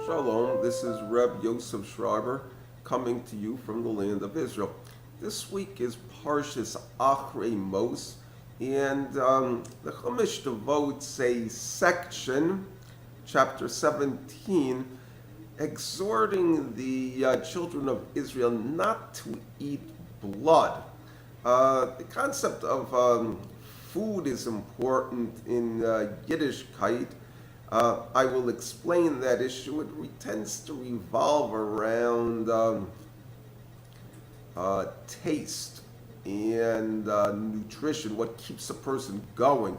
Shalom, this is Reb Yoseph Schreiber coming to you from the land of Israel. This week is Parshas Achray Mos, and the Chumash devotes a section, chapter 17, exhorting the children of Israel not to eat blood. The concept of food is important in Yiddishkeit. I will explain that issue. It tends to revolve around taste and nutrition, what keeps a person going.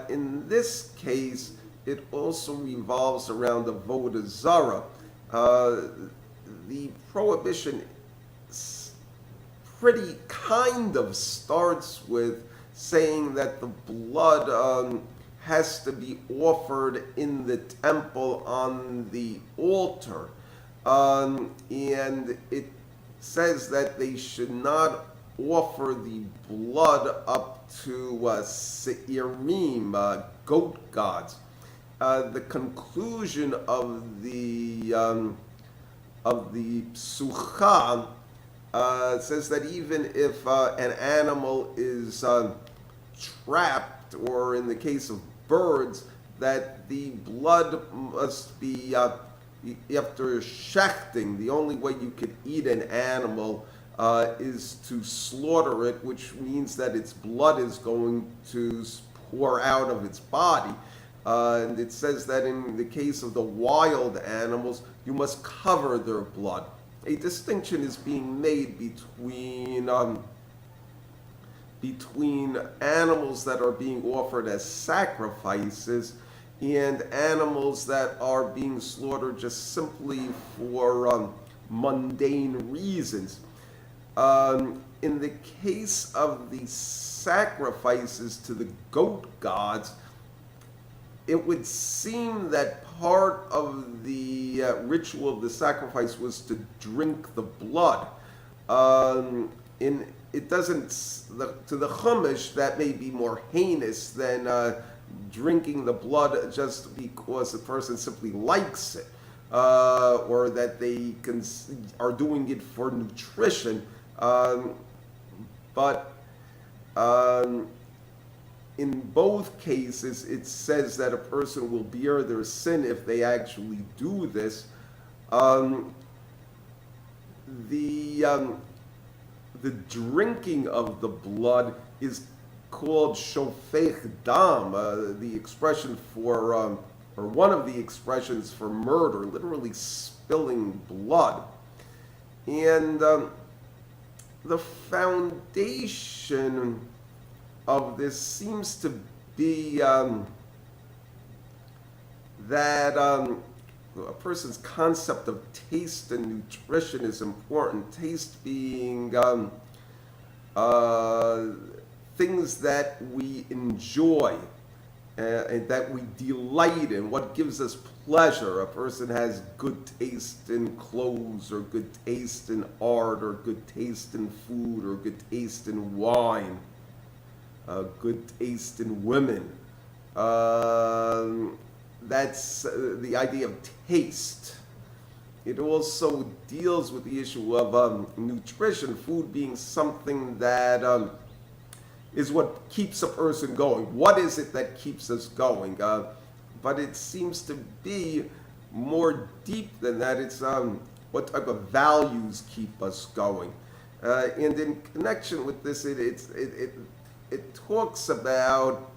In this case, it also revolves around avodah zarah. The prohibition pretty kind of starts with saying that the blood has to be offered in the temple on the altar. And it says that they should not offer the blood up to seirim, goat gods. The conclusion of the psucha says that even if an animal is trapped, or in the case of birds, that the blood must be, after shechting, the only way you could eat an animal is to slaughter it, which means that its blood is going to pour out of its body. And it says that in the case of the wild animals, you must cover their blood. A distinction is being made between animals that are being offered as sacrifices and animals that are being slaughtered just simply for mundane reasons. In the case of the sacrifices to the goat gods, it would seem that part of the ritual of the sacrifice was to drink the blood. It doesn't, to the Chumash, that may be more heinous than drinking the blood just because the person simply likes it, or that they are doing it for nutrition. But in both cases, it says that a person will bear their sin if they actually do this. The drinking of the blood is called shofech dam, the expression for, or one of the expressions for murder, literally spilling blood. And the foundation of this seems to be that a person's concept of taste and nutrition is important. Taste being things that we enjoy and that we delight in, what gives us pleasure. A person has good taste in clothes, or good taste in art, or good taste in food, or good taste in wine, good taste in women. That's the idea of taste. It also deals with the issue of nutrition, food being something that is what keeps a person going. What is it that keeps us going? But it seems to be more deep than that. It's what type of values keep us going. And in connection with this, it talks about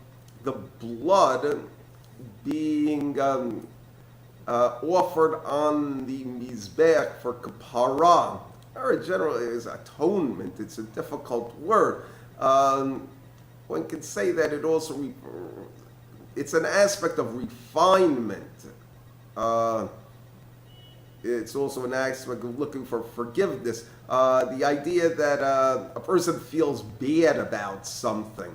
the blood being offered on the mizbeach for kapara, or generally is atonement. It's a difficult word. One can say that it also it's an aspect of refinement. It's also an aspect of looking for forgiveness. The idea that a person feels bad about something,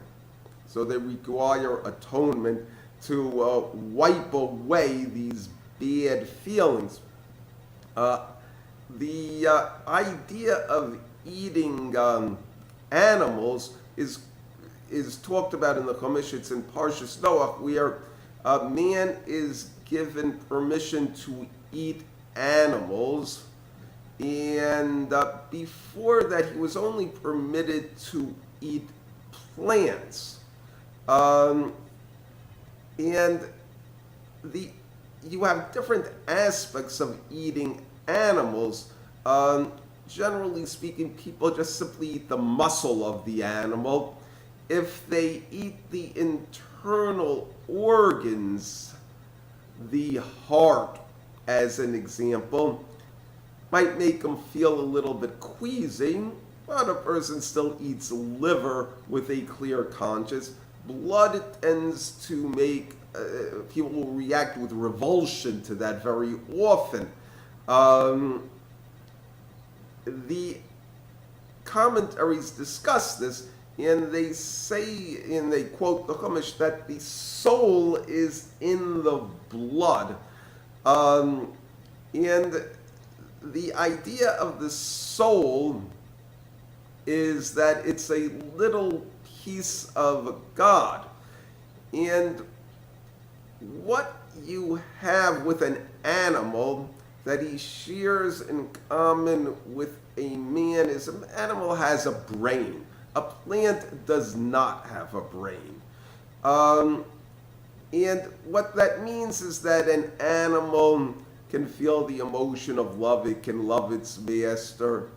so they require atonement to wipe away these bad feelings. The idea of eating animals is talked about in the Chumash. It's in Parshas Noach, where a man is given permission to eat animals, and before that he was only permitted to eat plants. And you have different aspects of eating animals. Generally speaking, people just simply eat the muscle of the animal. If they eat the internal organs, the heart, as an example, might make them feel a little bit queasy, but a person still eats liver with a clear conscience. Blood tends to make people will react with revulsion to that very often. The commentaries discuss this, and they say, and they quote the Chumash, that the soul is in the blood. And the idea of the soul is that it's a little piece of God. And what you have with an animal that he shares in common with a man is an animal has a brain. A plant does not have a brain. And what that means is that an animal can feel the emotion of love. It can love its master.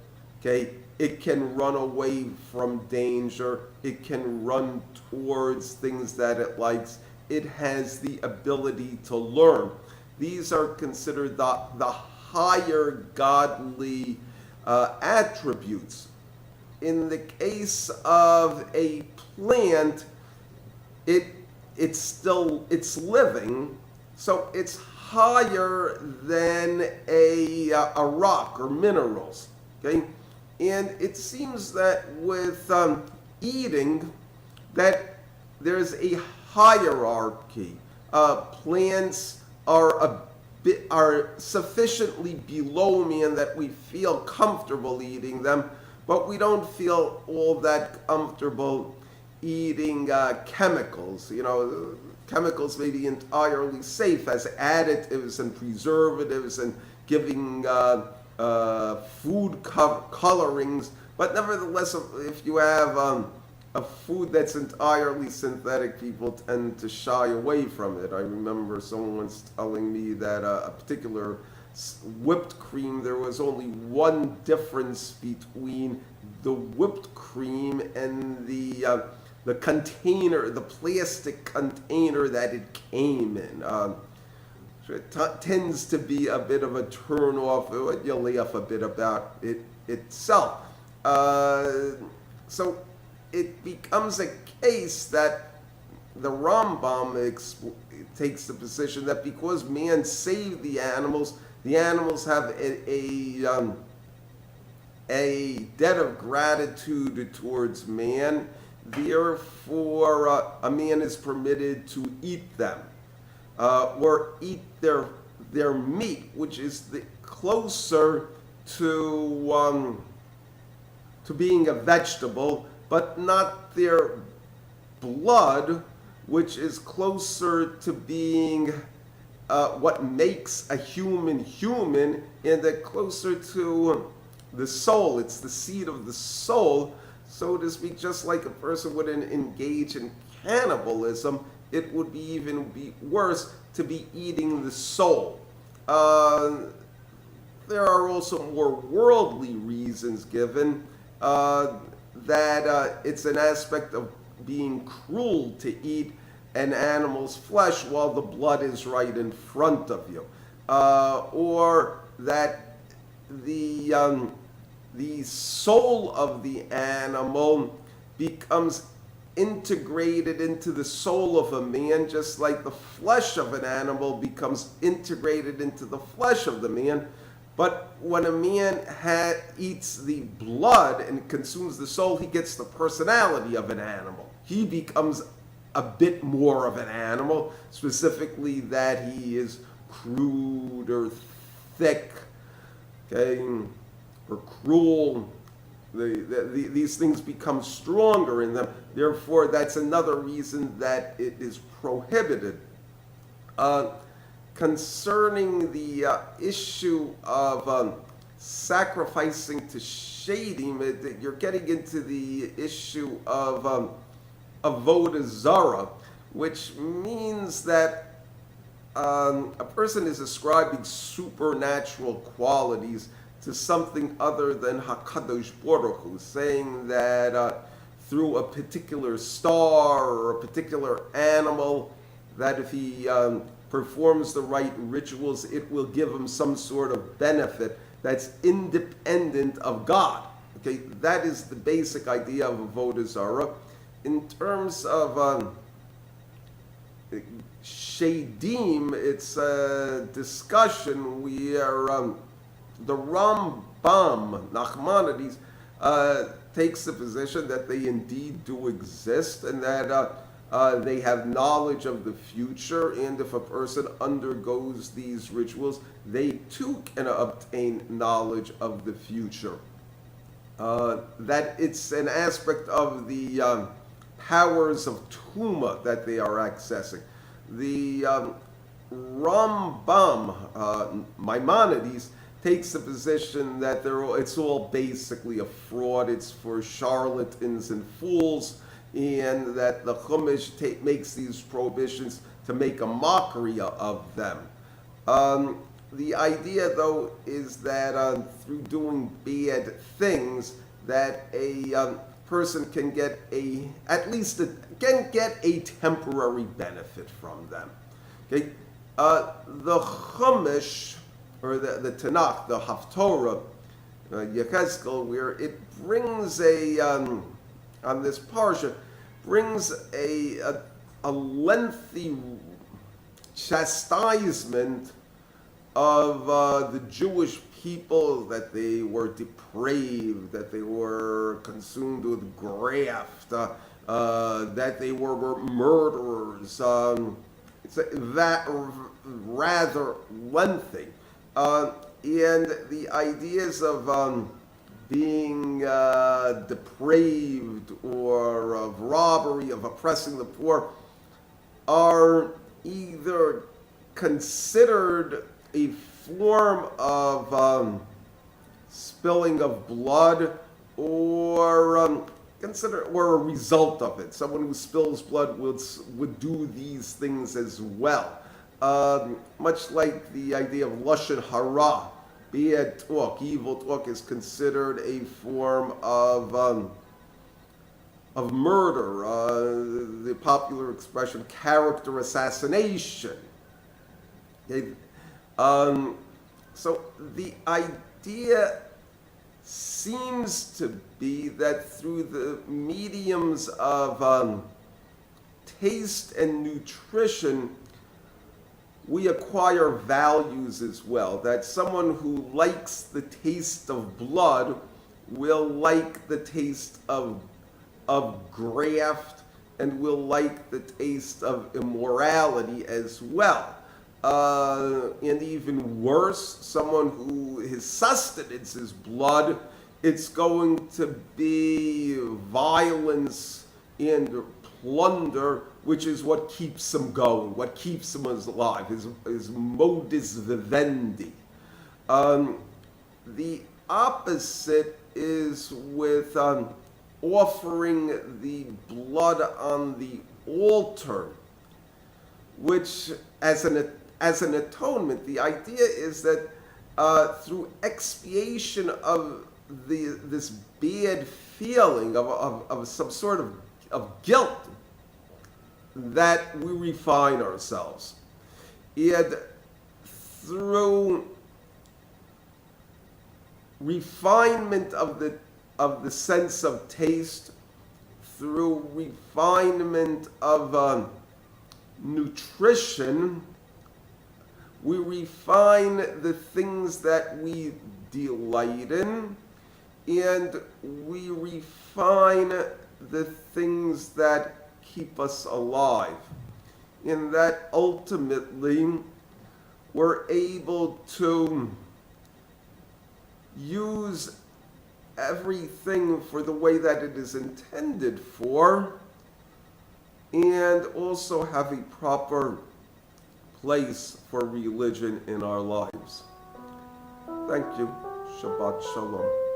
Okay? It can run away from danger. It can run towards things that it likes. It has the ability to learn. These are considered the higher godly attributes. In the case of a plant, it's living, so it's higher than a rock or minerals. Okay, and it seems that with eating, that there's a hierarchy. Plants are sufficiently below man that we feel comfortable eating them, but we don't feel all that comfortable eating chemicals. Chemicals may be entirely safe as additives and preservatives and giving food colorings, but nevertheless, if you have a food that's entirely synthetic, people tend to shy away from it. I remember someone once telling me that a particular whipped cream, there was only one difference between the whipped cream and the container, the plastic container that it came in. It tends to be a bit of a turn off. You laugh a bit about it itself. So it becomes a case that the Rambam takes the position that because man saved the animals have a debt of gratitude towards man. Therefore, a man is permitted to eat them or eat their meat, which is closer to being a vegetable, but not their blood, which is closer to being what makes a human human, and that closer to the soul. It's the seed of the soul, so to speak. Just like a person wouldn't engage in cannibalism, it would even be worse to be eating the soul. There are also more worldly reasons given that it's an aspect of being cruel to eat an animal's flesh while the blood is right in front of you, or that the soul of the animal becomes integrated into the soul of a man, just like the flesh of an animal becomes integrated into the flesh of the man. But when a man eats the blood and consumes the soul, he gets the personality of an animal. He becomes a bit more of an animal, specifically that he is crude or thick, okay, or cruel. These things become stronger in them. Therefore, that's another reason that it is prohibited. Concerning the issue of sacrificing to shadim, you're getting into the issue of avodah zara, which means that a person is ascribing supernatural qualities to something other than Hakadosh Baruch Hu, saying that through a particular star or a particular animal, that if he performs the right rituals, it will give him some sort of benefit that's independent of God. Okay, that is the basic idea of avodah zarah. In terms of shadim, it's a discussion where the Rambam, Nachmanides, takes the position that they indeed do exist and that they have knowledge of the future, and if a person undergoes these rituals, they too can obtain knowledge of the future. That it's an aspect of the powers of Tuma that they are accessing. The Rambam, Maimonides, takes the position that it's all basically a fraud, it's for charlatans and fools, and that the Chumash makes these prohibitions to make a mockery of them. The idea, though, is that through doing bad things, that a person can get a temporary benefit from them. Okay, the Chumash, or the Tanakh, the Haftorah, Yechezkel, where it brings on this parsha, brings a lengthy chastisement of the Jewish people, that they were depraved, that they were consumed with graft, that they were murderers. It's that rather lengthy. And the ideas of being depraved, or of robbery, of oppressing the poor, are either considered a form of spilling of blood, or or a result of it. Someone who spills blood would do these things as well. Much like the idea of lashon hara, bad talk, evil talk, is considered a form of murder. The popular expression, character assassination. Okay? So the idea seems to be that through the mediums of taste and nutrition, we acquire values as well. That someone who likes the taste of blood will like the taste of graft, and will like the taste of immorality as well. And even worse, someone who his sustenance is blood, it's going to be violence and plunder, which is what keeps him going, what keeps him alive, his modus vivendi. The opposite is with offering the blood on the altar, which as an atonement, the idea is that through expiation of this bad feeling of some sort of guilt, that we refine ourselves. And through refinement of the sense of taste, through refinement of nutrition, we refine the things that we delight in, and we refine the things that keep us alive. In that ultimately we're able to use everything for the way that it is intended for, and also have a proper place for religion in our lives. Thank you. Shabbat Shalom.